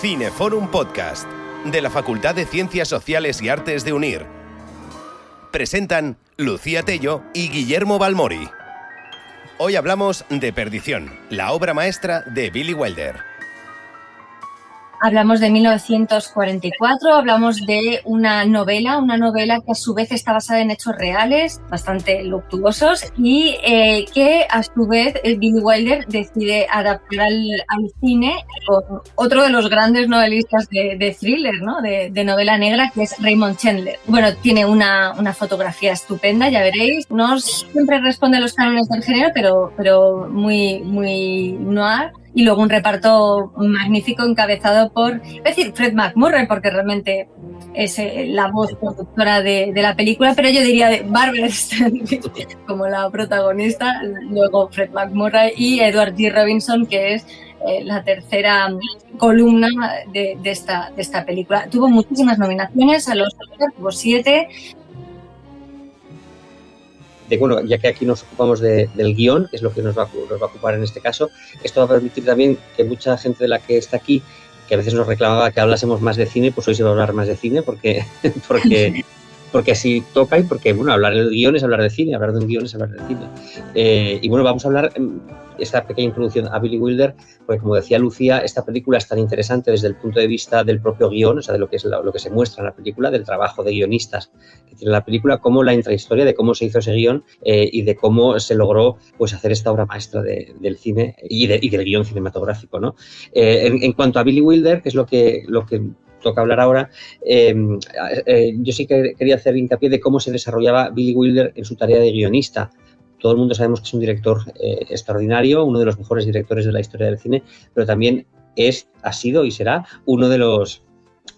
Cineforum Podcast, de la Facultad de Ciencias Sociales y Artes de UNIR. Presentan Lucía Tello y Guillermo Balmori. Hoy hablamos de Perdición, la obra maestra de Billy Wilder. Hablamos de 1944, hablamos de una novela que a su vez está basada en hechos reales, bastante luctuosos, y que a su vez Billy Wilder decide adaptar al cine con otro de los grandes novelistas de thriller, ¿no? de novela negra, que es Raymond Chandler. Bueno, tiene una fotografía estupenda, ya veréis. No siempre responde a los cánones del género, pero muy noir. Y luego un reparto magnífico encabezado por, es decir, Fred MacMurray, porque realmente es la voz productora de la película, pero yo diría de Barbara Stanwyck como la protagonista, luego Fred MacMurray y Edward G. Robinson, que es la tercera columna de esta película. Tuvo muchísimas nominaciones a los Oscars, tuvo 7. Bueno, ya que aquí nos ocupamos del guión, que es lo que nos va a ocupar en este caso, esto va a permitir también que mucha gente de la que está aquí, que a veces nos reclamaba que hablásemos más de cine, pues hoy se va a hablar más de cine porque así toca y porque, bueno, hablar del guión es hablar de cine, hablar de un guión es hablar de cine. Y bueno, vamos a hablar esta pequeña introducción a Billy Wilder, porque como decía Lucía, esta película es tan interesante desde el punto de vista del propio guión, o sea, de lo que es lo que se muestra en la película, del trabajo de guionistas que tiene la película, como la intrahistoria de cómo se hizo ese guión y de cómo se logró pues hacer esta obra maestra del cine y del guión cinematográfico, ¿no? En cuanto a Billy Wilder, que es lo que toca hablar ahora, yo sí que quería hacer hincapié de cómo se desarrollaba Billy Wilder en su tarea de guionista. Todo el mundo sabemos que es un director extraordinario, uno de los mejores directores de la historia del cine, pero también ha sido y será uno de los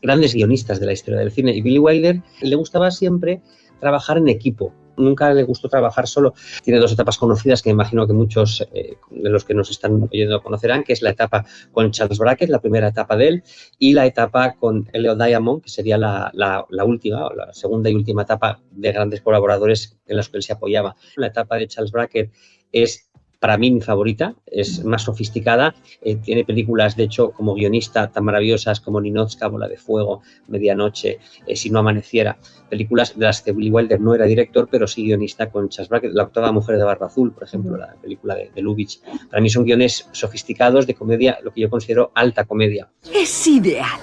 grandes guionistas de la historia del cine. Y Billy Wilder le gustaba siempre trabajar en equipo. Nunca le gustó trabajar solo. Tiene dos etapas conocidas que me imagino que muchos de los que nos están oyendo conocerán, que es la etapa con Charles Brackett, la primera etapa de él, y la etapa con Elliot Diamond, que sería la última, o la segunda y última etapa de grandes colaboradores en los que él se apoyaba. La etapa de Charles Brackett es, para mí, mi favorita, es más sofisticada, tiene películas, de hecho, como guionista tan maravillosas como Ninotchka, Bola de Fuego, Medianoche, Si no amaneciera, películas de las que Billy Wilder no era director, pero sí guionista con Charles Brackett, La octava mujer de Barba Azul, por ejemplo, la película de Lubitsch. Para mí son guiones sofisticados de comedia, lo que yo considero alta comedia. Es ideal.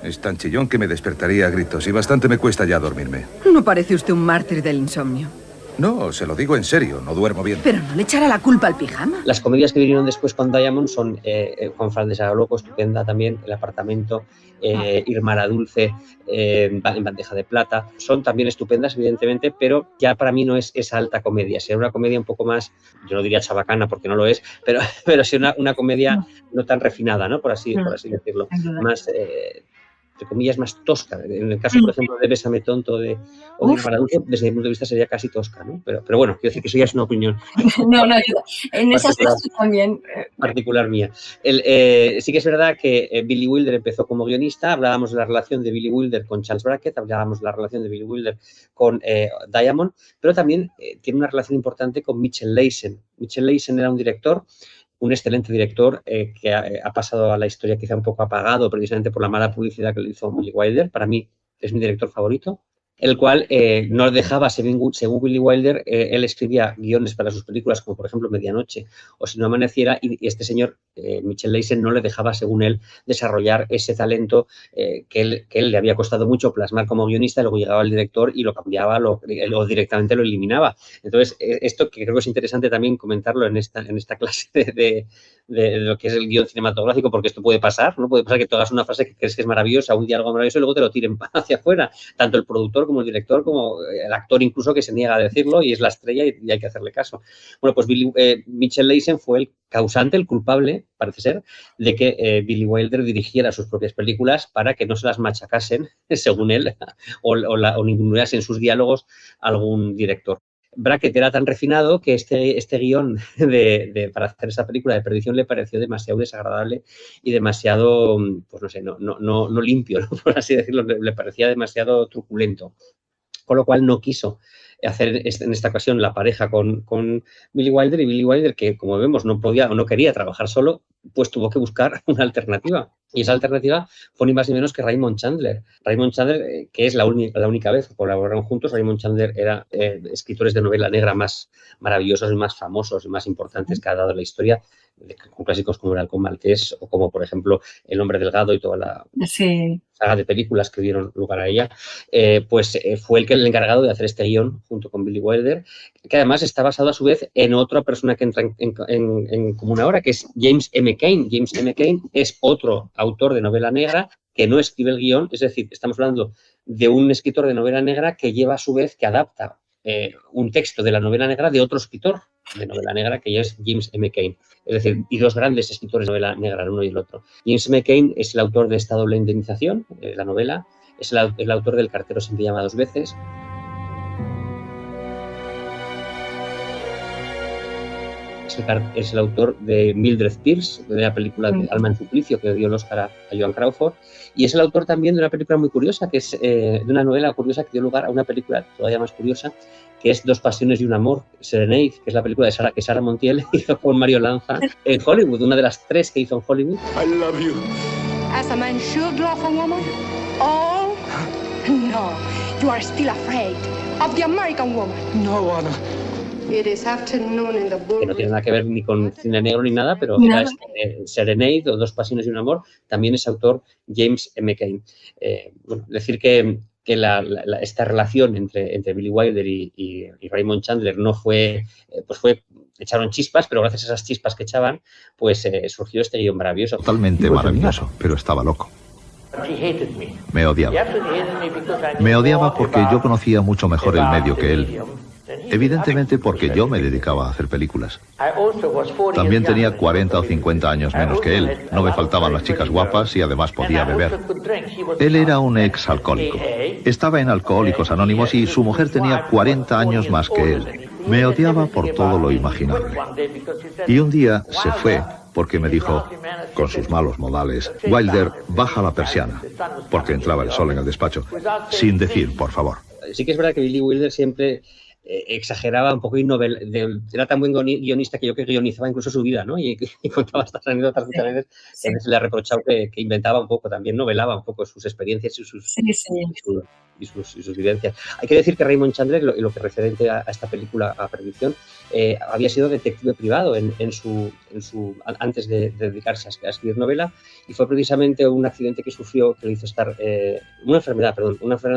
Es tan chillón que me despertaría a gritos y bastante me cuesta ya dormirme. No parece usted un mártir del insomnio. No, se lo digo en serio, no duermo bien. Pero no le echará la culpa al pijama. Las comedias que vinieron después con Diamond son Juan Fran de Loco, estupenda también, El apartamento, Irma la Dulce, en bandeja de plata. Son también estupendas, evidentemente, pero ya para mí no es esa alta comedia. Será una comedia un poco más, yo no diría chabacana porque no lo es, pero sí una comedia no tan refinada, ¿no? Por así decirlo. Más entre comillas, más tosca. En el caso, por ejemplo, de Bésame tonto o de Irma la Dulce, desde mi punto de vista sería casi tosca, ¿no? Pero bueno, quiero decir que eso ya es una opinión. No, en esas cosas también. Particular mía. Sí que es verdad que Billy Wilder empezó como guionista, hablábamos de la relación de Billy Wilder con Charles Brackett, hablábamos de la relación de Billy Wilder con Diamond, pero también tiene una relación importante con Mitchell Leisen. Mitchell Leisen era un excelente director que ha pasado a la historia quizá un poco apagado precisamente por la mala publicidad que le hizo Billy Wilder. Para mí es mi director favorito, el cual no dejaba, según Billy Wilder, él escribía guiones para sus películas, como por ejemplo Medianoche o Si no amaneciera, y este señor, Mitchell Leisen, no le dejaba, según él, desarrollar ese talento que él le había costado mucho plasmar como guionista. Luego llegaba el director y lo cambiaba o directamente lo eliminaba. Entonces, esto que creo que es interesante también comentarlo en esta clase de lo que es el guión cinematográfico, porque esto puede pasar, ¿no? Puede pasar que tú hagas una frase que crees que es maravillosa, un diálogo maravilloso, y luego te lo tiren hacia afuera, tanto el productor como el director, como el actor incluso, que se niega a decirlo y es la estrella y hay que hacerle caso. Bueno, pues Mitchell Leisen fue el causante, el culpable, parece ser, de que Billy Wilder dirigiera sus propias películas para que no se las machacasen, según él, o ninguneasen sus diálogos algún director. Brackett era tan refinado que este guión para hacer esa película de Perdición le pareció demasiado desagradable y demasiado, pues no sé, no limpio, ¿no? Por así decirlo, le parecía demasiado truculento. Con lo cual no quiso hacer en esta ocasión la pareja con Billy Wilder, y Billy Wilder, que como vemos no podía o no quería trabajar solo, pues tuvo que buscar una alternativa. Y esa alternativa fue ni más ni menos que Raymond Chandler. Raymond Chandler, que es la única vez que colaboraron juntos. Raymond Chandler era escritores de novela negra más maravillosos y más famosos y más importantes que ha dado la historia, con clásicos como El Halcón Maltés o como, por ejemplo, El Hombre Delgado y toda la saga de películas que dieron lugar a ella. Fue el encargado de hacer este guión junto con Billy Wilder, que además está basado a su vez en otra persona que entra en común ahora, que es James M. Cain. James M. Cain es otro autor de novela negra que no escribe el guión, es decir, estamos hablando de un escritor de novela negra que lleva a su vez, que adapta un texto de la novela negra de otro escritor de novela negra, que ya es James M. Cain. Es decir, y dos grandes escritores de novela negra, el uno y el otro. James M. Cain es el autor de Esta doble indemnización, la novela, es el autor del Cartero siempre llama dos veces. Es el autor de Mildred Pierce, de la película Alma en suplicio, que dio el Oscar a Joan Crawford, y es el autor también de una película muy curiosa, que es de una novela curiosa que dio lugar a una película todavía más curiosa, que es Dos pasiones y un amor, Serenade, que es la película que Sara Montiel hizo con Mario Lanza en Hollywood, una de las 3 que hizo en Hollywood. I love you. As a man should love a woman. Oh, no. You are still afraid of the American woman. No, Anna. Que no tiene nada que ver ni con cine negro ni nada, pero era Serenade o Dos pasiones y un amor, también es autor James M. Cain. Decir que esta relación entre Billy Wilder y Raymond Chandler no fue, echaron chispas, pero gracias a esas chispas que echaban, pues surgió este guión maravilloso. Totalmente maravilloso, pero estaba loco. Me odiaba. Me odiaba porque yo conocía mucho mejor el medio que él. Evidentemente porque yo me dedicaba a hacer películas. También tenía 40 o 50 años menos que él. No me faltaban las chicas guapas y además podía beber. Él era un ex-alcohólico. Estaba en Alcohólicos Anónimos y su mujer tenía 40 años más que él. Me odiaba por todo lo imaginable. Y un día se fue porque me dijo, con sus malos modales, Wilder, baja la persiana, porque entraba el sol en el despacho, sin decir, por favor. Sí que es verdad que Billy Wilder siempre exageraba un poco y era tan buen guionista que yo que guionizaba incluso su vida, ¿no? Y contaba estas anécdotas muchas veces. Sí. A veces le ha reprochado que inventaba un poco también, novelaba un poco sus experiencias y sus vivencias. Hay que decir que Raymond Chandler, lo que referente a esta película, a Perdición, había sido detective privado antes de dedicarse a escribir novela, y fue precisamente un accidente que sufrió que le hizo estar, una enfermedad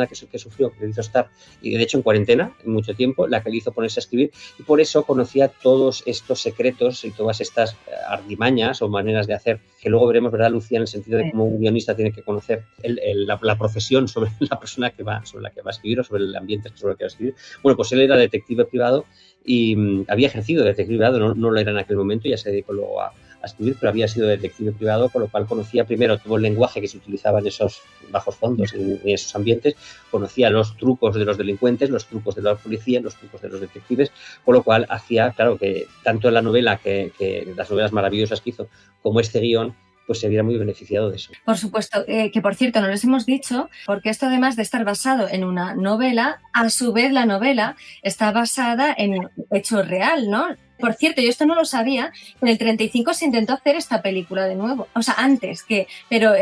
que sufrió que le hizo estar, y de hecho en cuarentena, en mucho tiempo, la que le hizo ponerse a escribir, y por eso conocía todos estos secretos y todas estas artimañas o maneras de hacer, que luego veremos, ¿verdad, Lucía? En el sentido de cómo un guionista tiene que conocer la profesión sobre la persona sobre la que va a escribir o sobre el ambiente sobre el que va a escribir. Bueno, pues él era detective privado y había ejercido de detective privado, no lo era en aquel momento, ya se dedicó luego a escribir, pero había sido detective privado, con lo cual conocía primero todo el lenguaje que se utilizaba en esos bajos fondos, en esos ambientes, conocía los trucos de los delincuentes, los trucos de la policía, los trucos de los detectives, con lo cual hacía, claro, que tanto en la novela, que las novelas maravillosas que hizo, como este guión, pues se viera muy beneficiado de eso. Por supuesto, que por cierto, no les hemos dicho, porque esto además de estar basado en una novela, a su vez la novela está basada en hecho real, ¿no? Por cierto, yo esto no lo sabía, en el 35 se intentó hacer esta película de nuevo, o sea, antes, pero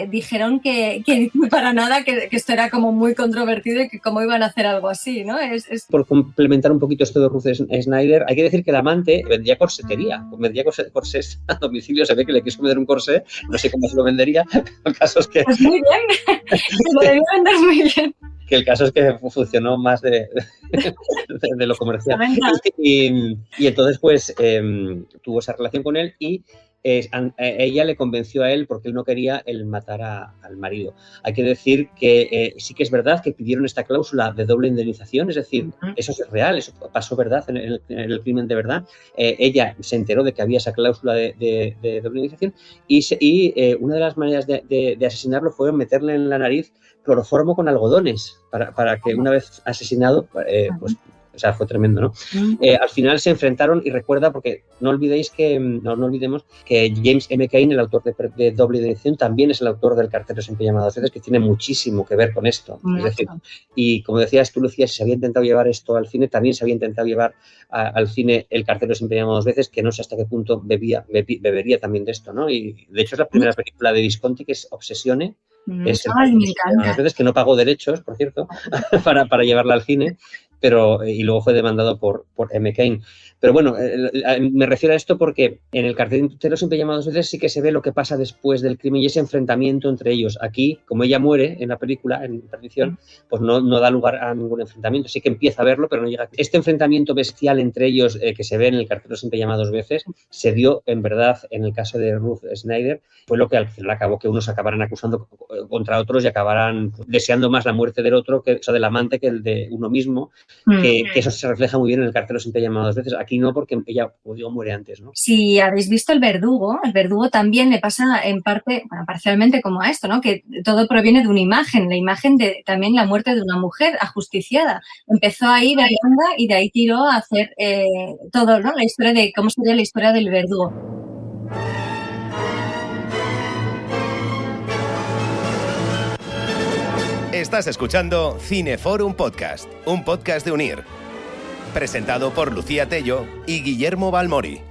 dijeron que para nada, que esto era como muy controvertido y que cómo iban a hacer algo así, ¿no? Por complementar un poquito esto de Ruth Snyder, hay que decir que el amante vendía corsetería, vendía corsés a domicilio, se ve que le quiso vender un corsé, no sé cómo se lo vendería, el caso es que... Pues muy bien, se lo debió vender muy bien. Que el caso es que funcionó más de lo comercial. Y entonces, pues, tuvo esa relación con él y ella le convenció a él porque él no quería matar al marido. Hay que decir que sí que es verdad que pidieron esta cláusula de doble indemnización, es decir, eso es real, eso pasó verdad en el crimen de verdad. Ella se enteró de que había esa cláusula de doble indemnización y una de las maneras de asesinarlo fue meterle en la nariz cloroformo con algodones para que una vez asesinado, pues o sea, fue tremendo, ¿no? Al final se enfrentaron y recuerda, porque no olvidemos que James M. Cain, el autor de Doble Dirección, también es el autor del Cartero Siempre Llamado Dos Veces, que tiene muchísimo que ver con esto. Es decir, y como decías tú, Lucía, si se había intentado llevar esto al cine, también se había intentado llevar al cine El Cartero Siempre Llamado Dos Veces, que no sé hasta qué punto bebería también de esto, ¿no? Y de hecho es la primera película de Visconti, que es Obsessione. Es Ay, me encanta. veces que no pagó derechos, por cierto, para llevarla al cine, y luego fue demandado por M. Cain. Pero bueno, me refiero a esto porque en El Cartero Siempre Llamado Dos Veces sí que se ve lo que pasa después del crimen y ese enfrentamiento entre ellos. Aquí, como ella muere en la película, en Perdición, pues no da lugar a ningún enfrentamiento. Sí que empieza a verlo, pero no llega. Este enfrentamiento bestial entre ellos que se ve en El Cartero Siempre Llamado Dos Veces se dio, en verdad, en el caso de Ruth Snyder, fue lo que al final acabó que unos acabaran acusando contra otros y acabaran deseando más la muerte del otro, del amante, que el de uno mismo, que eso se refleja muy bien en El Cartero Siempre Llamado Dos Veces. Aquí no, porque ella, como digo, muere antes, ¿no? Si habéis visto El Verdugo también le pasa en parte, parcialmente como a esto, ¿no? Que todo proviene de una imagen, la imagen de también la muerte de una mujer ajusticiada. Empezó ahí Berlanga y de ahí tiró a hacer todo, ¿no? La historia de cómo sería la historia del Verdugo. Estás escuchando Cineforum Podcast, un podcast de Unir. Presentado por Lucía Tello y Guillermo Balmori.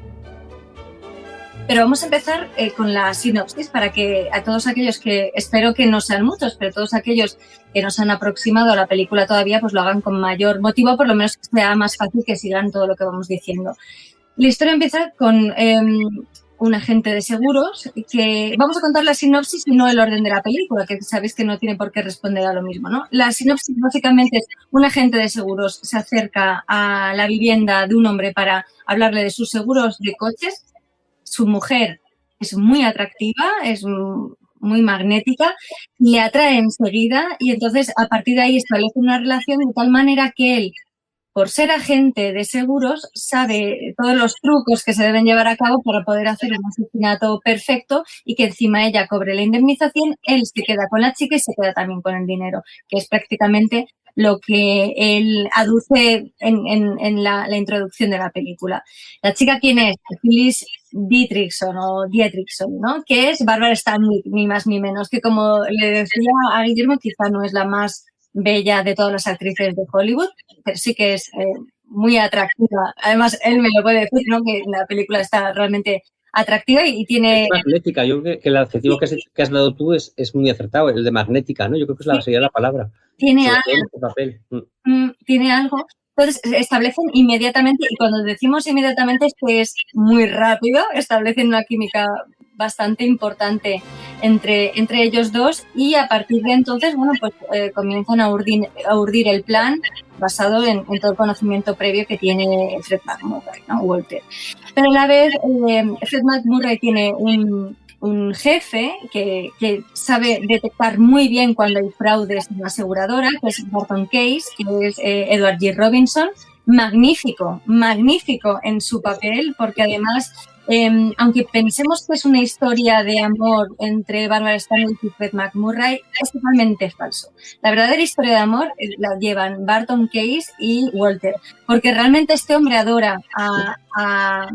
Pero vamos a empezar con la sinopsis para que a todos aquellos que, espero que no sean muchos, pero todos aquellos que nos han aproximado a la película todavía, pues lo hagan con mayor motivo, por lo menos que sea más fácil que sigan todo lo que vamos diciendo. La historia empieza con un agente de seguros que... Vamos a contar la sinopsis y no el orden de la película, que sabéis que no tiene por qué responder a lo mismo, ¿no? La sinopsis básicamente es: un agente de seguros se acerca a la vivienda de un hombre para hablarle de sus seguros de coches. Su mujer es muy atractiva, es muy magnética, le atrae enseguida y entonces a partir de ahí establece una relación de tal manera que él, por ser agente de seguros, sabe todos los trucos que se deben llevar a cabo para poder hacer un asesinato perfecto y que encima ella cobre la indemnización, él se queda con la chica y se queda también con el dinero, que es prácticamente lo que él aduce en la introducción de la película. La chica, ¿quién es? Phyllis Dietrichson, ¿no? Que es Barbara Stanwyck, ni más ni menos, que como le decía a Guillermo, quizá no es la más bella de todas las actrices de Hollywood, pero sí que es muy atractiva. Además, él me lo puede decir, ¿no? Que la película está realmente atractiva y tiene... Es magnética. Yo creo que el adjetivo que has dado tú es muy acertado, el de magnética, ¿no? Yo creo que sería la palabra. Tiene algo. Tiene algo. Entonces, establecen inmediatamente, y cuando decimos inmediatamente es que es muy rápido, establecen una química bastante importante entre ellos dos y a partir de entonces, bueno, pues comienzan a urdir el plan basado en todo el conocimiento previo que tiene Fred McMurray, ¿no? Walter. Pero a la vez, Fred McMurray tiene un jefe que sabe detectar muy bien cuando hay fraudes en la aseguradora, que es Barton Case, que es Edward G. Robinson, magnífico en su papel, porque además, aunque pensemos que es una historia de amor entre Barbara Stanwyck y Fred McMurray, es totalmente falso. La verdadera historia de amor la llevan Barton Case y Walter, porque realmente este hombre adora a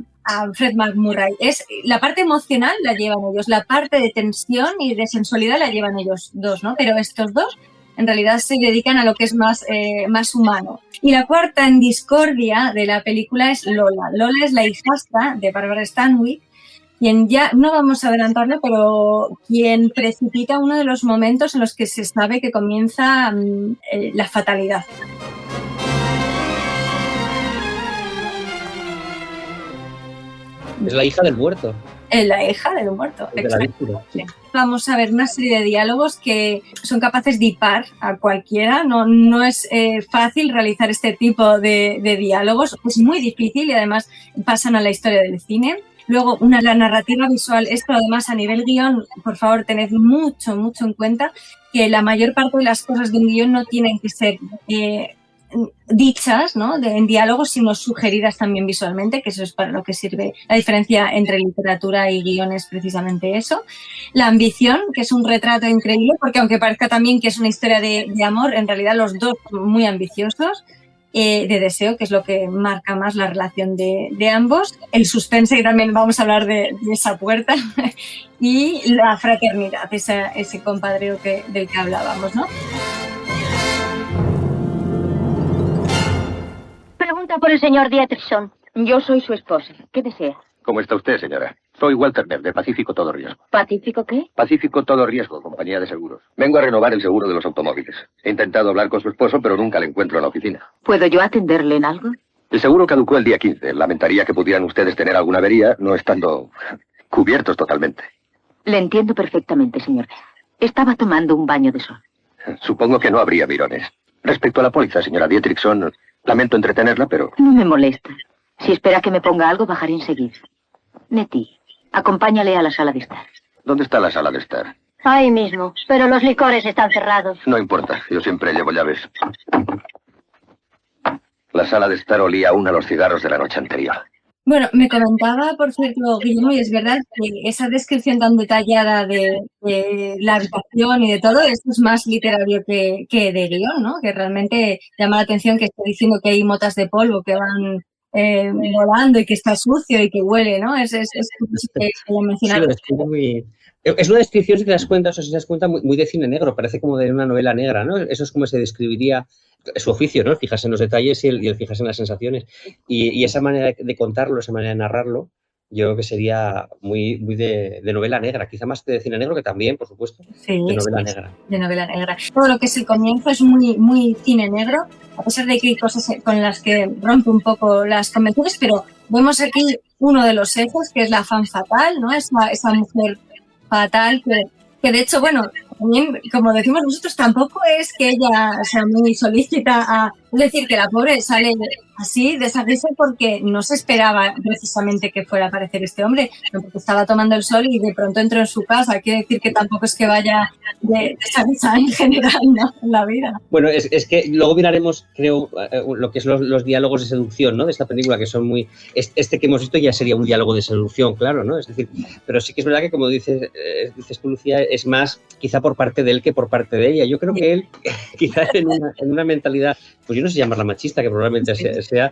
Fred McMurray. La parte emocional la llevan ellos, la parte de tensión y de sensualidad la llevan ellos dos, ¿no? Pero estos dos en realidad se dedican a lo que es más humano. Y la cuarta en discordia de la película es Lola. Lola es la hijastra de Barbara Stanwyck, quien ya, no vamos a adelantarlo, pero quien precipita uno de los momentos en los que se sabe que comienza la fatalidad. Es la hija del muerto. Es la hija del muerto, exacto. Vamos a ver una serie de diálogos que son capaces de hipar a cualquiera. No es fácil realizar este tipo de diálogos. Es muy difícil y además pasan a la historia del cine. Luego, la narrativa visual. Esto además a nivel guión, por favor, tened mucho en cuenta que la mayor parte de las cosas de un guión no tienen que ser dichas, ¿no? En diálogos, sino sugeridas también visualmente, que eso es para lo que sirve la diferencia entre literatura y guión, es precisamente eso. La ambición, que es un retrato increíble, porque aunque parezca también que es una historia de amor, en realidad los dos son muy ambiciosos. de deseo, que es lo que marca más la relación de ambos, el suspense, y también vamos a hablar de esa puerta, y la fraternidad, ese compadreo del que hablábamos, ¿no? Pregunta por el señor Dietrichson. Yo soy su esposa. ¿Qué desea? ¿Cómo está usted, señora? Soy Walter Neff, de Pacífico Todo Riesgo. ¿Pacífico qué? Pacífico Todo Riesgo, compañía de seguros. Vengo a renovar el seguro de los automóviles. He intentado hablar con su esposo, pero nunca le encuentro en la oficina. ¿Puedo yo atenderle en algo? El seguro caducó el día 15. Lamentaría que pudieran ustedes tener alguna avería, no estando cubiertos totalmente. Le entiendo perfectamente, señor. Estaba tomando un baño de sol. Supongo que no habría mirones. Respecto a la póliza, señora Dietrichson, lamento entretenerla, pero... No me molesta. Si espera que me ponga algo, bajaré enseguida. Nettie, acompáñale a la sala de estar. ¿Dónde está la sala de estar? Ahí mismo, pero los licores están cerrados. No importa, yo siempre llevo llaves. La sala de estar olía aún a los cigarros de la noche anterior. Bueno, me comentaba, por cierto, Guillermo, y es verdad que esa descripción tan detallada de la habitación y de todo, esto es más literario que de guión, ¿no? Que realmente llama la atención que esté diciendo que hay motas de polvo que van volando y que está sucio y que huele, ¿no? Es que mencionar. Sí, es una descripción, si te das cuenta, o si te das cuenta, muy de cine negro, parece como de una novela negra, ¿no? Eso es como se describiría su oficio, ¿no? El fijarse en los detalles y el fijarse en las sensaciones. Y esa manera de contarlo, esa manera de narrarlo, yo creo que sería muy de novela negra, quizá más de cine negro, que también, por supuesto, sí, de novela negra. De novela negra. Todo lo que es el comienzo es muy cine negro, a pesar de que hay cosas con las que rompe un poco las convenciones, pero vemos aquí uno de los ejes, que es la femme fatale, ¿no? Esa mujer fatal que de hecho, bueno, también, como decimos nosotros, tampoco es que ella sea muy solícita es decir, que la pobre sale así, de esa risa, porque no se esperaba precisamente que fuera a aparecer este hombre, porque estaba tomando el sol y de pronto entró en su casa. Quiere decir que tampoco es que vaya de esa risa en general, ¿no? En la vida. Bueno, es que luego miraremos, creo, lo que es los diálogos de seducción, ¿no? De esta película, que son muy... Este que hemos visto ya sería un diálogo de seducción, claro, ¿no? Es decir, pero sí que es verdad que, como dices tú, Lucía, es más quizá por parte de él que por parte de ella. Yo creo que él, quizá en una mentalidad, pues yo no sé llamarla machista, que probablemente sea,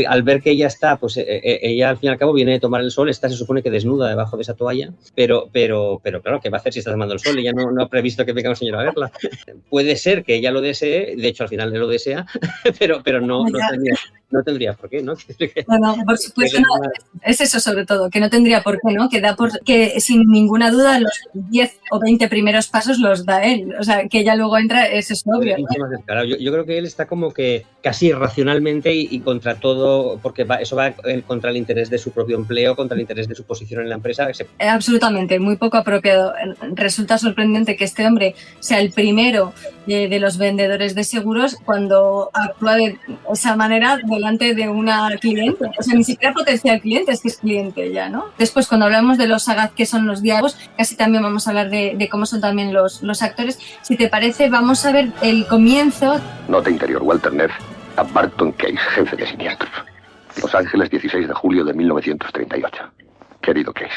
al ver que ella está, pues ella al fin y al cabo viene de tomar el sol, se supone que desnuda debajo de esa toalla, pero claro, ¿qué va a hacer si está tomando el sol? Ella no ha previsto que venga un señor a verla. Puede ser que ella lo desee, de hecho al final le lo desea, pero no tendría por qué, ¿no? No, por supuesto, no, es eso sobre todo, que no tendría por qué, ¿no? Que sin ninguna duda los 10 o 20 primeros pasos los da él, o sea, que ella luego entra, eso es obvio, ¿no? Yo creo que él está como que casi irracionalmente y contra todo, porque eso va contra el interés de su propio empleo, contra el interés de su posición en la empresa. Absolutamente, muy poco apropiado. Resulta sorprendente que este hombre sea el primero de los vendedores de seguros cuando actúa de esa manera delante de una cliente. O sea, ni siquiera potencial cliente, es que es cliente ya, ¿no? Después, cuando hablamos de lo sagaz que son los diálogos, casi también vamos a hablar de cómo son también los actores. Si te parece, vamos a ver el comienzo. Nota interior, Walter Neff, a Barton Case, jefe de siniestros. Los Ángeles, 16 de julio de 1938. Querido Case,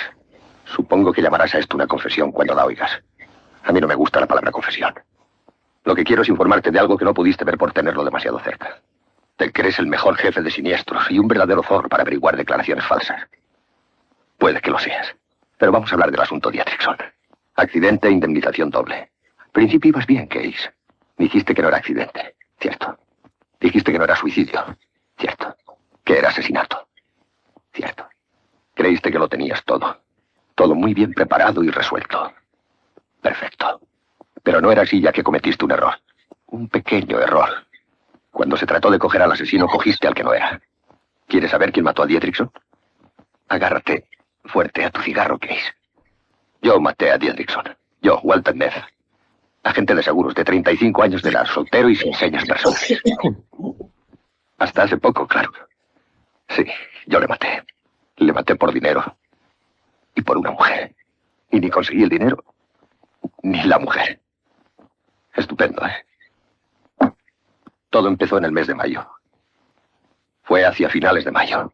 supongo que llamarás a esto una confesión cuando la oigas. A mí no me gusta la palabra confesión. Lo que quiero es informarte de algo que no pudiste ver por tenerlo demasiado cerca. Te crees el mejor jefe de siniestros y un verdadero zorro para averiguar declaraciones falsas. Puede que lo seas, pero vamos a hablar del asunto Dietrichson. Accidente e indemnización doble. Al principio ibas bien, Case. Dijiste que no era accidente, cierto. Dijiste que no era suicidio, cierto. Que era asesinato, cierto. Creíste que lo tenías todo. Todo muy bien preparado y resuelto. Perfecto. Pero no era así, ya que cometiste un error. Un pequeño error. Cuando se trató de coger al asesino, cogiste al que no era. ¿Quieres saber quién mató a Dietrichson? Agárrate fuerte a tu cigarro, Case. Yo maté a Dietrichson. Yo, Walter Neff. Agente de seguros de 35 años de edad, soltero y sin señas personales. Hasta hace poco, claro. Sí, yo le maté. Le maté por dinero. Y por una mujer. Y ni conseguí el dinero, ni la mujer. Estupendo, ¿eh? Todo empezó en el mes de mayo. Fue hacia finales de mayo.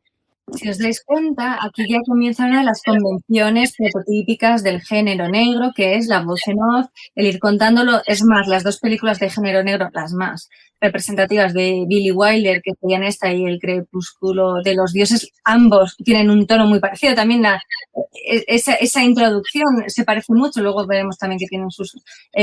Si os dais cuenta, aquí ya comienza una de las convenciones prototípicas del género negro, que es la voz en off, el ir contándolo. Es más, las dos películas de género negro, las más representativas de Billy Wilder, que serían esta y El crepúsculo de los dioses, ambos tienen un tono muy parecido. También esa introducción se parece mucho, luego veremos también que tienen sus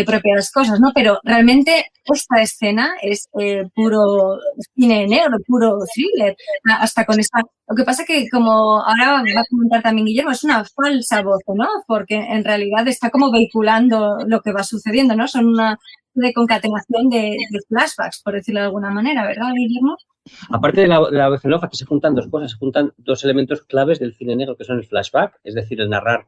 propias cosas, ¿no? Pero realmente esta escena es puro cine negro, puro thriller, hasta con esta... Lo que pasa que, como ahora va a comentar también Guillermo, es una falsa voz, ¿no? Porque en realidad está como vehiculando lo que va sucediendo, ¿no? Son una de concatenación de flashbacks, por decirlo de alguna manera, ¿verdad, Guillermo? Aparte de la voz en off, aquí se juntan dos cosas, se juntan dos elementos claves del cine negro, que son el flashback, es decir, el narrar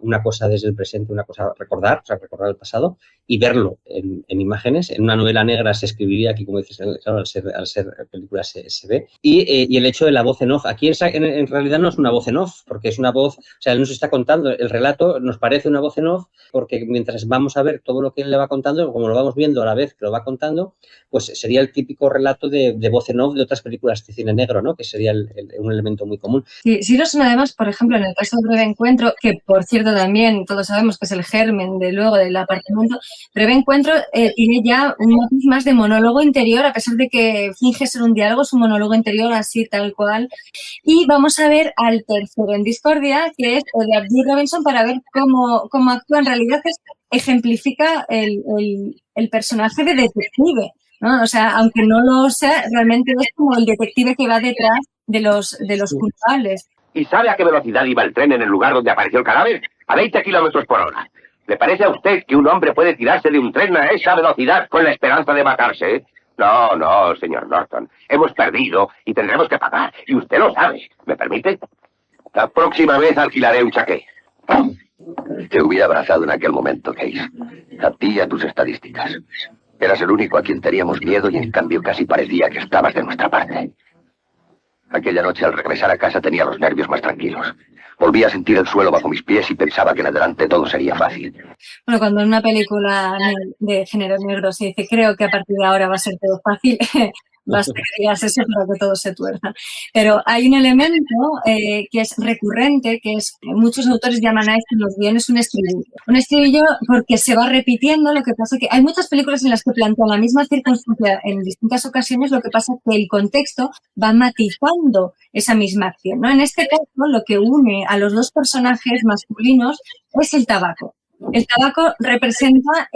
una cosa desde el presente, una cosa recordar, o sea, recordar el pasado, y verlo en imágenes. En una novela negra se escribiría, aquí como dices, claro, al ser película se ve. Y el hecho de la voz en off. Aquí en realidad no es una voz en off, porque es una voz, o sea, él nos está contando, el relato nos parece una voz en off, porque mientras vamos a ver todo lo que él le va contando, como lo vamos viendo a la vez que lo va contando, pues sería el típico relato de voz en off de otras películas de cine negro, ¿no? Que sería un elemento muy común. Sí, lo son además, por ejemplo, en el caso de Breve Encuentro, que por cierto también todos sabemos que es el germen de luego del apartamento, Breve Encuentro tiene ya un matiz más de monólogo interior, a pesar de que finge ser un diálogo, es un monólogo interior así tal cual. Y vamos a ver al tercero en discordia, que es Edward G. Robinson, para ver cómo actúa. En realidad ejemplifica el personaje de detective, ¿no? O sea, aunque no lo sea, realmente es como el detective que va detrás de los culpables. ¿Y sabe a qué velocidad iba el tren en el lugar donde apareció el cadáver? A 20 kilómetros por hora. ¿Le parece a usted que un hombre puede tirarse de un tren a esa velocidad con la esperanza de matarse? No, señor Norton. Hemos perdido y tendremos que pagar. Y usted lo sabe. ¿Me permite? La próxima vez alquilaré un chaqué. Te hubiera abrazado en aquel momento, Case. A ti y a tus estadísticas. Eras el único a quien teníamos miedo y en cambio casi parecía que estabas de nuestra parte. Aquella noche, al regresar a casa, tenía los nervios más tranquilos. Volví a sentir el suelo bajo mis pies y pensaba que en adelante todo sería fácil. Bueno, cuando en una película de género negro se dice, creo que a partir de ahora va a ser todo fácil, basta que digas eso para que todo se tuerza. Pero hay un elemento que es recurrente, que es, muchos autores llaman a esto en los guiones un estribillo. Un estribillo porque se va repitiendo, lo que pasa que hay muchas películas en las que plantean la misma circunstancia en distintas ocasiones, lo que pasa es que el contexto va matizando esa misma acción, ¿no? En este caso, lo que une a los dos personajes masculinos es el tabaco. El tabaco representa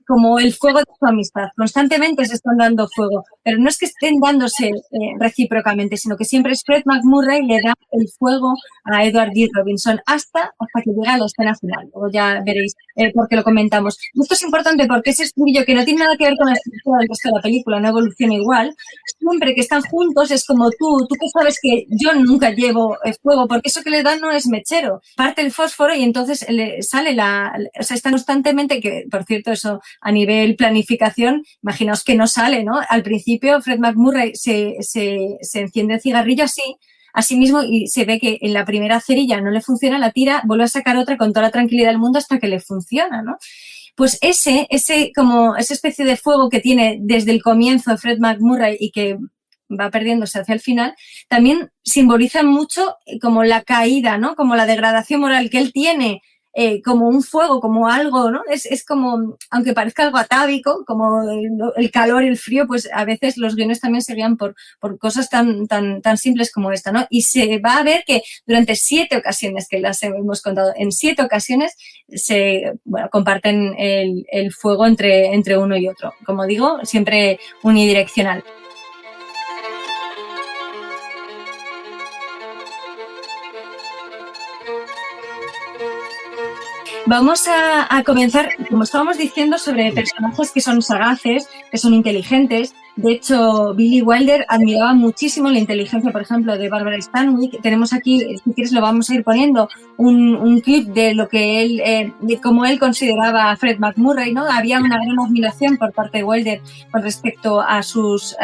como el fuego de su amistad. Constantemente se están dando fuego, pero no es que estén dándose recíprocamente, sino que siempre es Fred MacMurray le da el fuego a Edward G. Robinson hasta que llega a la escena final. Luego ya veréis por qué lo comentamos. Esto es importante porque ese estribillo, que no tiene nada que ver con la estructura del resto de la película, no evoluciona igual, siempre que están juntos es como tú que sabes que yo nunca llevo fuego, porque eso que le dan no es mechero. Parte el fósforo y entonces le sale o sea, está constantemente, que por cierto eso a nivel planificación, imaginaos que no sale, ¿no? Al principio Fred MacMurray se enciende el cigarrillo así mismo y se ve que en la primera cerilla no le funciona, la tira, vuelve a sacar otra con toda la tranquilidad del mundo hasta que le funciona, ¿no? Pues esa especie de fuego que tiene desde el comienzo Fred MacMurray y que va perdiéndose hacia el final, también simboliza mucho como la caída, ¿no? Como la degradación moral que él tiene, como un fuego, como algo, ¿no? Es como, aunque parezca algo atávico, como el calor y el frío, pues a veces los guiones también se guían por cosas tan simples como esta, ¿no? Y se va a ver que durante 7 ocasiones, que las hemos contado, en 7 ocasiones comparten el fuego entre uno y otro. Como digo, siempre unidireccional. Vamos a comenzar, como estábamos diciendo, sobre personajes que son sagaces, que son inteligentes. De hecho, Billy Wilder admiraba muchísimo la inteligencia, por ejemplo, de Barbara Stanwyck. Tenemos aquí, si quieres lo vamos a ir poniendo, un clip de lo que él, de cómo él consideraba a Fred MacMurray, ¿no? Había una gran admiración por parte de Wilder con respecto a sus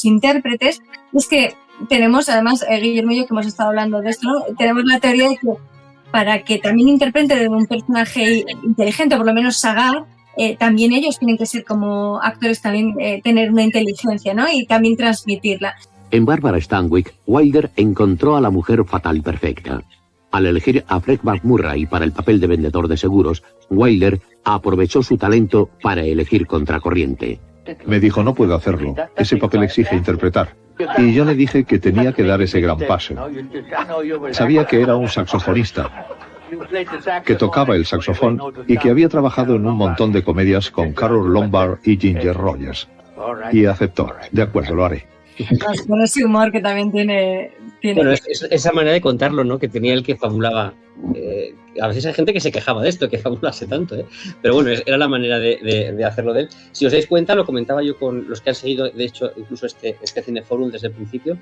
intérpretes. Es que tenemos, además, Guillermo y yo, que hemos estado hablando de esto, ¿no? Tenemos la teoría de que para que también interpreten un personaje inteligente, o por lo menos sagaz, también ellos tienen que ser como actores, también tener una inteligencia, ¿no? Y también transmitirla. En Barbara Stanwyck, Wilder encontró a la mujer fatal perfecta. Al elegir a Fred McMurray para el papel de vendedor de seguros, Wilder aprovechó su talento para elegir contracorriente. Me dijo, no puedo hacerlo, ese papel exige interpretar. Y yo le dije que tenía que dar ese gran paso. Sabía que era un saxofonista, que tocaba el saxofón y que había trabajado en un montón de comedias con Carole Lombard y Ginger Rogers. Y aceptó. De acuerdo, lo haré. Con ese humor que también tiene... Bueno, esa manera de contarlo, ¿no? Que tenía el que fabulaba. A veces hay gente que se quejaba de esto, que fabulase tanto, ¿eh? Pero bueno, era la manera de hacerlo de él. Si os dais cuenta, lo comentaba yo con los que han seguido, de hecho, incluso este Cineforum desde el principio.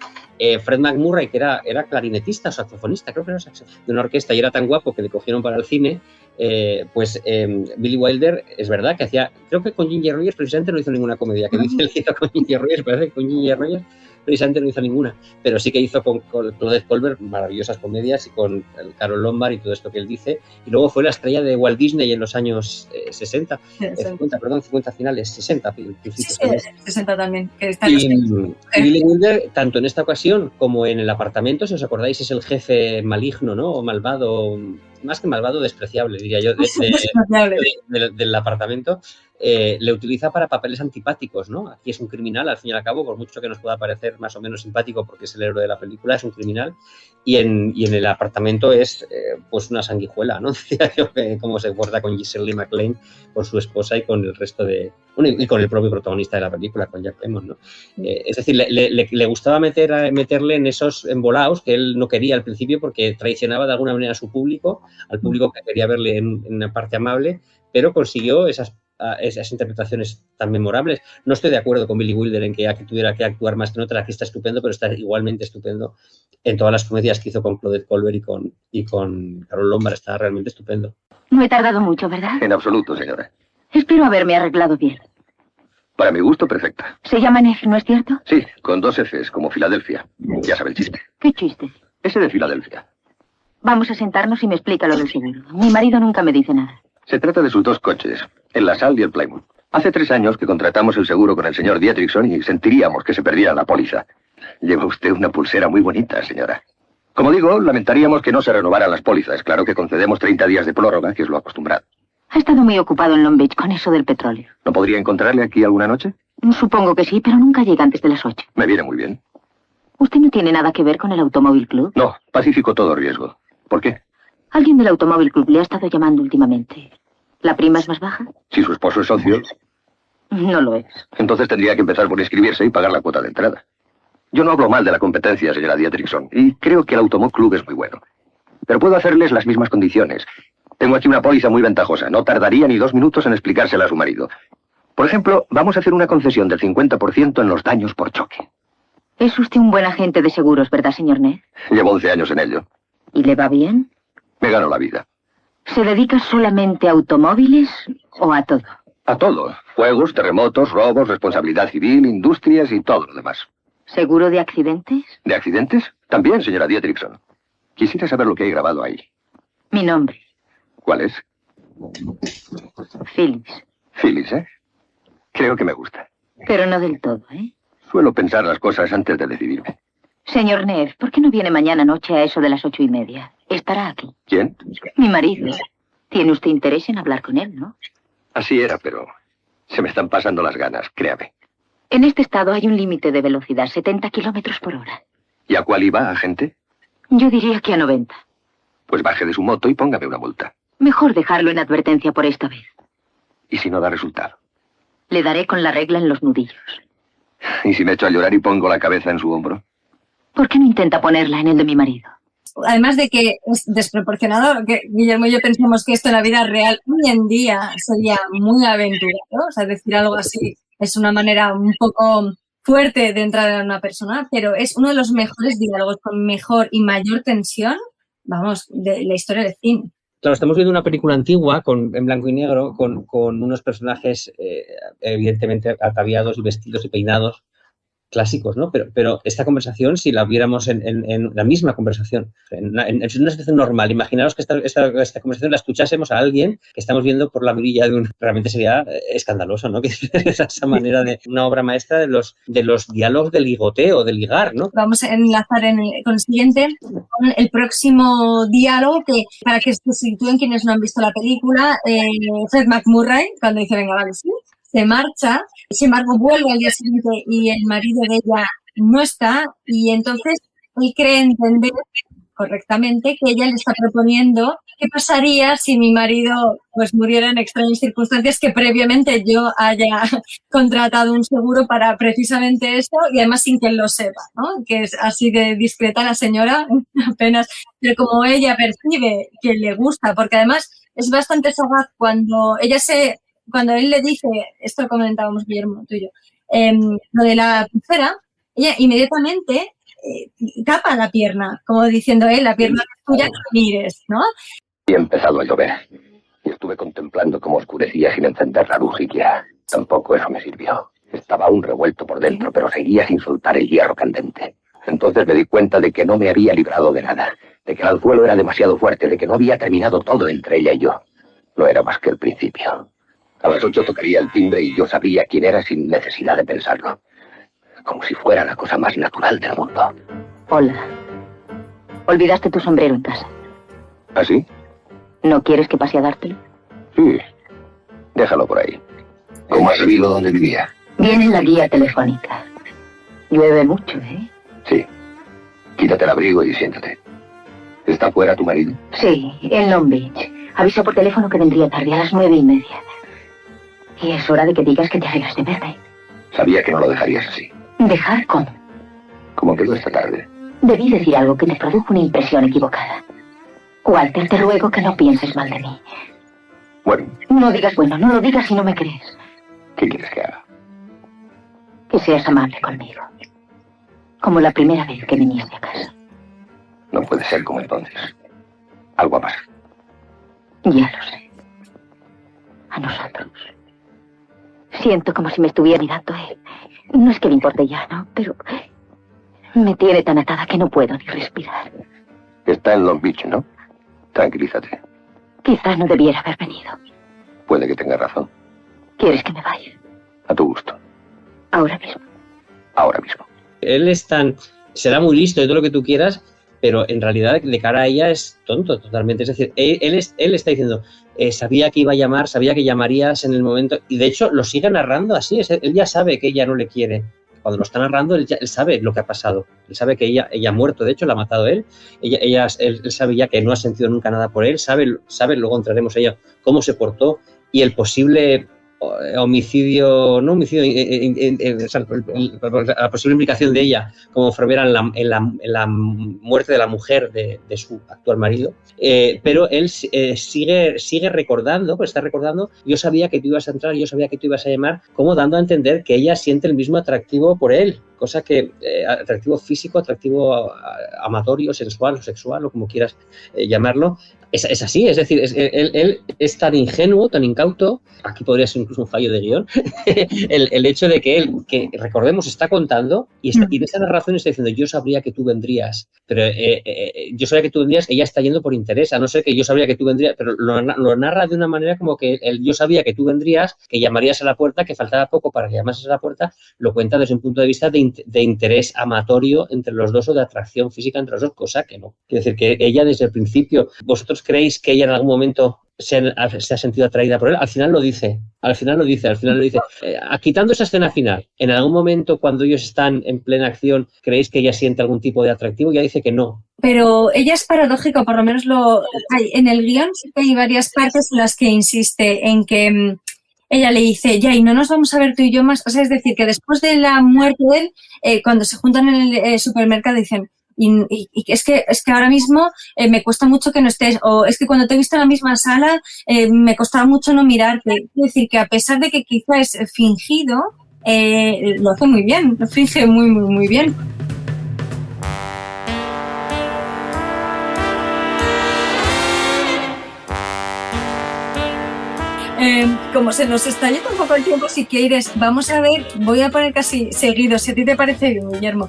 Fred McMurray, que era clarinetista o saxofonista, creo que era de una orquesta, y era tan guapo que le cogieron para el cine. Billy Wilder, es verdad que hacía, creo que con Ginger Rogers precisamente no hizo ninguna comedia, que dice el que hizo con Ginger Rogers, parece que con Ginger Rogers precisamente no hizo ninguna, pero sí que hizo con Claudette Colbert maravillosas comedias y con el Carole Lombard y todo esto que él dice, y luego fue la estrella de Walt Disney en los años 50 finales, 60 principios. Sí, 60 también, que está y Billy Wilder, tanto en esta ocasión como en El apartamento, si os acordáis, es el jefe maligno, ¿no? O malvado, más que malvado, despreciable, diría yo, del apartamento. Le utiliza para papeles antipáticos, ¿no? Aquí es un criminal, al fin y al cabo, por mucho que nos pueda parecer más o menos simpático porque es el héroe de la película, es un criminal, y en El apartamento es pues una sanguijuela, ¿no? Decía yo, cómo se guarda con Shirley MacLaine, con su esposa y con el resto de... Bueno, y con el propio protagonista de la película, con Jack Lemmon, ¿no? Es decir, le gustaba meterle en esos embolados que él no quería al principio porque traicionaba de alguna manera a su público, al público que quería verle en una parte amable, pero consiguió esas interpretaciones tan memorables. No estoy de acuerdo con Billy Wilder en que aquí tuviera que actuar más que en otra. Aquí está estupendo, pero está igualmente estupendo en todas las comedias que hizo con Claudette Colbert y con Carole Lombard. Está realmente estupendo. No he tardado mucho, ¿verdad? En absoluto, señora. Espero haberme arreglado bien. Para mi gusto, perfecta. Se llama Neff, ¿no es cierto? Sí, con 2 Fs, como Filadelfia. Ya sabe el chiste. ¿Qué chiste? Ese de Filadelfia. Vamos a sentarnos y me explica lo del seguro. Mi marido nunca me dice nada. Se trata de sus 2 coches, el LaSalle y el Plymouth. Hace 3 años que contratamos el seguro con el señor Dietrichson y sentiríamos que se perdiera la póliza. Lleva usted una pulsera muy bonita, señora. Como digo, lamentaríamos que no se renovaran las pólizas. Claro que concedemos 30 días de prórroga, que es lo acostumbrado. Ha estado muy ocupado en Long Beach con eso del petróleo. ¿No podría encontrarle aquí alguna noche? Supongo que sí, pero nunca llega antes de las 8. Me viene muy bien. ¿Usted no tiene nada que ver con el Automóvil Club? No, Pacífico todo riesgo. ¿Por qué? Alguien del Automóvil Club le ha estado llamando últimamente. ¿La prima es más baja? Si su esposo es socio. No lo es. Entonces tendría que empezar por inscribirse y pagar la cuota de entrada. Yo no hablo mal de la competencia, señora Dietrichson, y creo que el Automóvil Club es muy bueno. Pero puedo hacerles las mismas condiciones. Tengo aquí una póliza muy ventajosa. No tardaría ni 2 minutos en explicársela a su marido. Por ejemplo, vamos a hacer una concesión del 50% en los daños por choque. Es usted un buen agente de seguros, ¿verdad, señor Neff? Llevo 11 años en ello. ¿Y le va bien? Me gano la vida. ¿Se dedica solamente a automóviles o a todo? A todo. Fuegos, terremotos, robos, responsabilidad civil, industrias y todo lo demás. ¿Seguro de accidentes? ¿De accidentes? También, señora Dietrichson. Quisiera saber lo que hay grabado ahí. Mi nombre. ¿Cuál es? Phyllis. Phyllis, ¿eh? Creo que me gusta. Pero no del todo, ¿eh? Suelo pensar las cosas antes de decidirme. Señor Neff, ¿por qué no viene mañana noche a eso de las 8:30? Estará aquí. ¿Quién? Mi marido. Tiene usted interés en hablar con él, ¿no? Así era, pero se me están pasando las ganas, créame. En este estado hay un límite de velocidad, 70 kilómetros por hora. ¿Y a cuál iba, agente? Yo diría que a 90. Pues baje de su moto y póngame una multa. Mejor dejarlo en advertencia por esta vez. ¿Y si no da resultado? Le daré con la regla en los nudillos. ¿Y si me echo a llorar y pongo la cabeza en su hombro? ¿Por qué no intenta ponerla en el de mi marido? Además de que es desproporcionado, que Guillermo y yo pensamos que esto en la vida real hoy en día sería muy aventurado, o sea, decir algo así es una manera un poco fuerte de entrar en una persona, pero es uno de los mejores diálogos con mejor y mayor tensión, vamos, de la historia del cine. Claro, estamos viendo una película antigua en blanco y negro con unos personajes evidentemente ataviados y vestidos y peinados clásicos, ¿no? Pero esta conversación, si la viéramos en la misma conversación, en una situación normal, imaginaros que esta conversación la escuchásemos a alguien que estamos viendo por la mirilla de realmente sería escandaloso, ¿no? Que esa manera de una obra maestra de los diálogos de ligoteo, de ligar, ¿no? Vamos a enlazar con el siguiente, con el próximo diálogo, que para que se sitúen quienes no han visto la película, Fred McMurray, cuando dice venga, vale, sí, se marcha, sin embargo vuelve al día siguiente y el marido de ella no está, y entonces él cree entender correctamente que ella le está proponiendo qué pasaría si mi marido pues muriera en extrañas circunstancias, que previamente yo haya contratado un seguro para precisamente esto, y además sin que él lo sepa, ¿no? Que es así de discreta la señora apenas, pero como ella percibe que le gusta, porque además es bastante sagaz cuando él le dice, esto lo comentábamos Guillermo, tú y yo, lo de la pulsera, ella inmediatamente tapa la pierna, como diciendo, la pierna es tuya, no mires, ¿no? Y ha empezado a llover. Y estuve contemplando cómo oscurecía sin encender la luz siquiera. Tampoco eso me sirvió. Estaba aún revuelto por dentro, pero seguía sin soltar el hierro candente. Entonces me di cuenta de que no me había librado de nada, de que el anzuelo era demasiado fuerte, de que no había terminado todo entre ella y yo. No era más que el principio. A las 8 tocaría el timbre y yo sabría quién era sin necesidad de pensarlo. Como si fuera la cosa más natural del mundo. Hola. Olvidaste tu sombrero en casa. ¿Ah, sí? ¿No quieres que pase a dártelo? Sí. Déjalo por ahí. ¿Cómo has sabido dónde vivía? Viene en la guía telefónica. Llueve mucho, ¿eh? Sí. Quítate el abrigo y siéntate. ¿Está fuera tu marido? Sí, en Long Beach. Avisó por teléfono que vendría tarde, a las 9:30. Y es hora de que digas que te alegras de verme. Sabía que no lo dejarías así. ¿Dejar cómo? ¿Cómo quedó esta tarde? Debí decir algo que te produjo una impresión equivocada. Walter, te ruego que no pienses mal de mí. Bueno. No digas bueno, no lo digas si no me crees. ¿Qué quieres que haga? Que seas amable conmigo. Como la primera vez que viniste a casa. No puede ser como entonces. Algo más. Ya lo sé. A nosotros. Siento como si me estuviera mirando él. No es que le importe ya, ¿no? Pero me tiene tan atada que no puedo ni respirar. Está en Long Beach, ¿no? Tranquilízate. Quizá no debiera haber venido. Puede que tenga razón. ¿Quieres que me vaya? A tu gusto. Ahora mismo. Ahora mismo. Él será muy listo y todo lo que tú quieras, pero en realidad de cara a ella es tonto totalmente. Es decir, él está diciendo, sabía que iba a llamar, sabía que llamarías en el momento, y de hecho lo sigue narrando así. Él ya sabe que ella no le quiere. Cuando lo está narrando, él sabe lo que ha pasado. Él sabe que ella ha muerto, de hecho, la ha matado él. Él sabe ya que no ha sentido nunca nada por él, sabe, luego entraremos a ella, cómo se portó y el posible homicidio, no homicidio, la posible implicación de ella como enfermera en la muerte de la mujer de su actual marido, pero él sigue recordando, pues está recordando, yo sabía que tú ibas a entrar, yo sabía que tú ibas a llamar, como dando a entender que ella siente el mismo atractivo por él, cosa que atractivo físico, atractivo amatorio, sensual o sexual o como quieras llamarlo. Es así, es decir, él es tan ingenuo, tan incauto, aquí podría ser incluso un fallo de guión, el hecho de que él, que recordemos, está contando y de esa narración está diciendo, yo sabría que tú vendrías, pero yo sabría que tú vendrías, ella está yendo por interés, a no ser que yo sabría que tú vendrías, pero lo narra de una manera como que yo sabía que tú vendrías, que llamarías a la puerta, que faltaba poco para que llamases a la puerta, lo cuenta desde un punto de vista de interés amatorio entre los dos o de atracción física entre los dos, cosa que no. Quiere decir que ella desde el principio, vosotros creéis que ella en algún momento se ha sentido atraída por él, al final lo dice. Quitando esa escena final, en algún momento cuando ellos están en plena acción, ¿creéis que ella siente algún tipo de atractivo? Ella dice que no. Pero ella es paradójica, por lo menos en el guión sí que hay varias partes en las que insiste en que ella le dice, ya, y no nos vamos a ver tú y yo más. O sea, es decir, que después de la muerte de él, cuando se juntan en el supermercado dicen, y es que ahora mismo me cuesta mucho que no estés, o es que cuando te he visto en la misma sala me costaba mucho no mirarte. Es decir, que a pesar de que quizá es fingido, lo hace muy bien, lo finge muy, muy, muy bien. Como se nos está yendo un poco el tiempo, si quieres, vamos a ver, voy a poner casi seguido, si a ti te parece bien, Guillermo,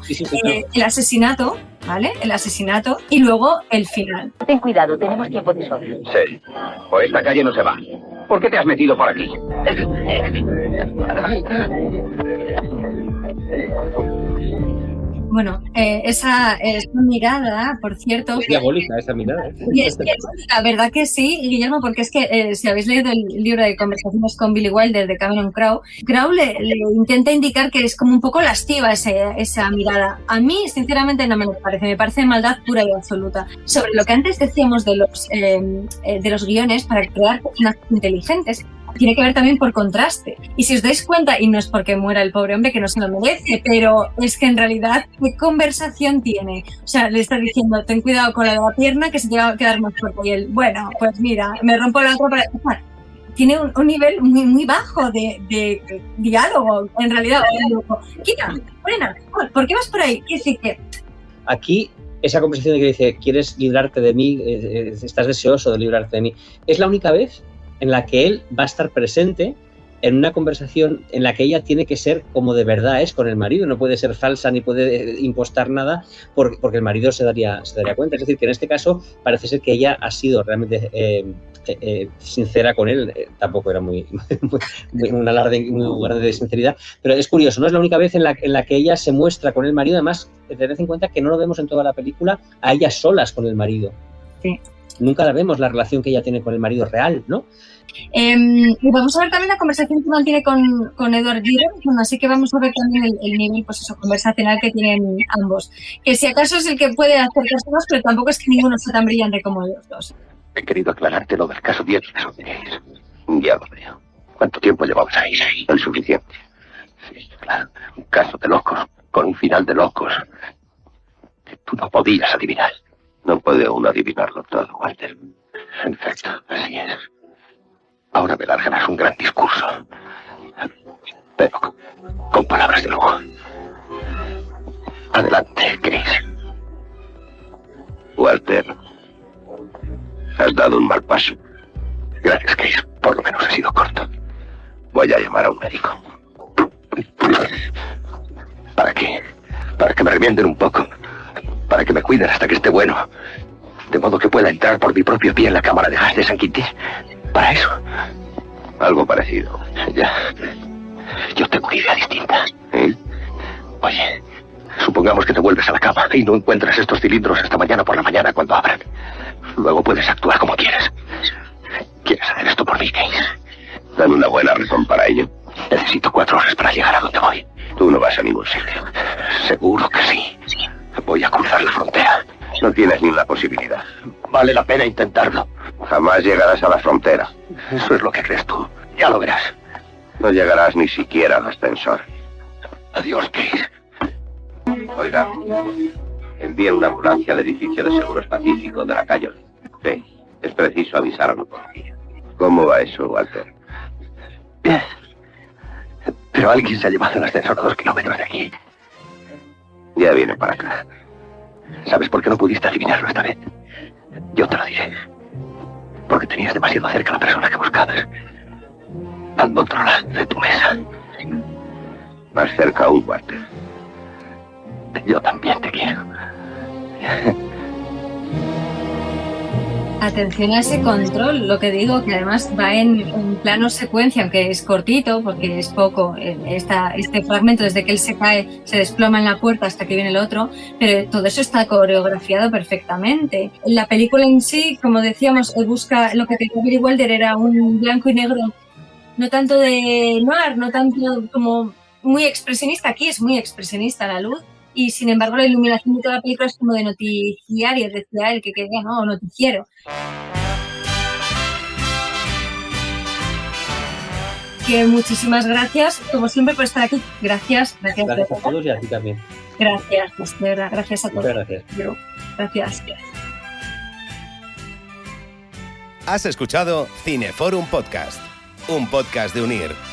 el asesinato, ¿vale? El asesinato y luego el final. Ten cuidado, tenemos tiempo de sobra. Sí. Por esta calle no se va. ¿Por qué te has metido por aquí? Bueno, esa mirada, por cierto... Es diabólica esa mirada. Es diabólica, ¿verdad que sí, Guillermo? Porque es que si habéis leído el libro de Conversaciones con Billy Wilder de Cameron Crowe, le intenta indicar que es como un poco lasciva esa mirada. A mí, sinceramente, no me lo parece. Me parece maldad pura y absoluta. Sobre lo que antes decíamos de los guiones para crear personajes inteligentes, tiene que ver también por contraste. Y si os dais cuenta, y no es porque muera el pobre hombre, que no se lo merece, pero es que en realidad, ¿qué conversación tiene? O sea, le está diciendo, ten cuidado con la de la pierna, que se te va a quedar más fuerte. Y él, bueno, pues mira, me rompo la otra para... O sea, tiene un nivel muy, muy bajo de diálogo, en realidad. Quita, frena, ¿por qué vas por ahí? ¿Qué decir que? Aquí, esa conversación de que dice, ¿quieres librarte de mí? ¿Estás deseoso de librarte de mí? Es la única vez en la que él va a estar presente en una conversación en la que ella tiene que ser como de verdad es con el marido, no puede ser falsa ni puede impostar nada porque el marido se daría cuenta. Es decir, que en este caso parece ser que ella ha sido realmente sincera con él, tampoco era muy un alarde muy grande de sinceridad, pero es curioso, no es la única vez en la que ella se muestra con el marido. Además, tened en cuenta que no lo vemos en toda la película a ellas solas con el marido. Sí. Nunca la vemos la relación que ella tiene con el marido real, ¿no? Y vamos a ver también la conversación que mantiene con Edward Gibbon, así que vamos a ver también el nivel, pues eso, conversacional que tienen ambos. Que si acaso es el que puede acercarse más, pero tampoco es que ninguno sea tan brillante como ellos dos. He querido aclararte lo del caso 10 de Ya lo veo. ¿Cuánto tiempo llevabas ahí? El suficiente. Sí, claro. Un caso de locos, con un final de locos. Que tú no podías adivinar. No puede uno adivinarlo todo, Walter. En efecto, así es. Ahora me largarás un gran discurso. Pero con palabras de lujo. Adelante, Chris. Walter, has dado un mal paso. Gracias, Chris. Por lo menos ha sido corto. Voy a llamar a un médico. ¿Para qué? Para que me remienden un poco. Para que me cuiden hasta que esté bueno. De modo que pueda entrar por mi propio pie en la cámara de gas de San Quintín. Para eso. Algo parecido. Ya. Yo tengo una idea distinta. Oye, supongamos que te vuelves a la cama y no encuentras estos cilindros hasta mañana por la mañana cuando abran. Luego puedes actuar como quieras. ¿Quieres hacer esto por mí, Case? Dame una buena razón para ello. Necesito 4 horas para llegar a donde voy. Tú no vas a ningún sitio. Seguro que sí. Voy a cruzar la frontera. No tienes ni una posibilidad. Vale la pena intentarlo. Jamás llegarás a la frontera. Eso es lo que crees tú. Ya lo verás. No llegarás ni siquiera al ascensor. Adiós, Case. Oiga, envíe una ambulancia al edificio de Seguros Pacífico de la calle. Sí, es preciso avisar a la policía. ¿Cómo va eso, Walter? Bien. Pero alguien se ha llevado el ascensor a 2 kilómetros de aquí. Ya viene para acá. ¿Sabes por qué no pudiste adivinarlo esta vez? Yo te lo diré. Porque tenías demasiado cerca a la persona que buscabas. Al otro lado de tu mesa. Más cerca aún, Walter. Yo también te quiero. Atención a ese control, lo que digo, que además va en plano secuencia, aunque es cortito, porque es poco, este fragmento desde que él se cae, se desploma en la puerta hasta que viene el otro, pero todo eso está coreografiado perfectamente. La película en sí, como decíamos, busca, lo que quería Billy Wilder era un blanco y negro, no tanto de noir, no tanto como muy expresionista, aquí es muy expresionista la luz, y sin embargo la iluminación de toda la película es como de noticiario, decía él, que quería, ¿no? Noticiero. Que muchísimas gracias, como siempre, por estar aquí. Gracias a todos y a ti también. Gracias, pues de verdad, gracias a todos. Muchas gracias. Gracias. Has escuchado Cineforum Podcast, un podcast de Unir.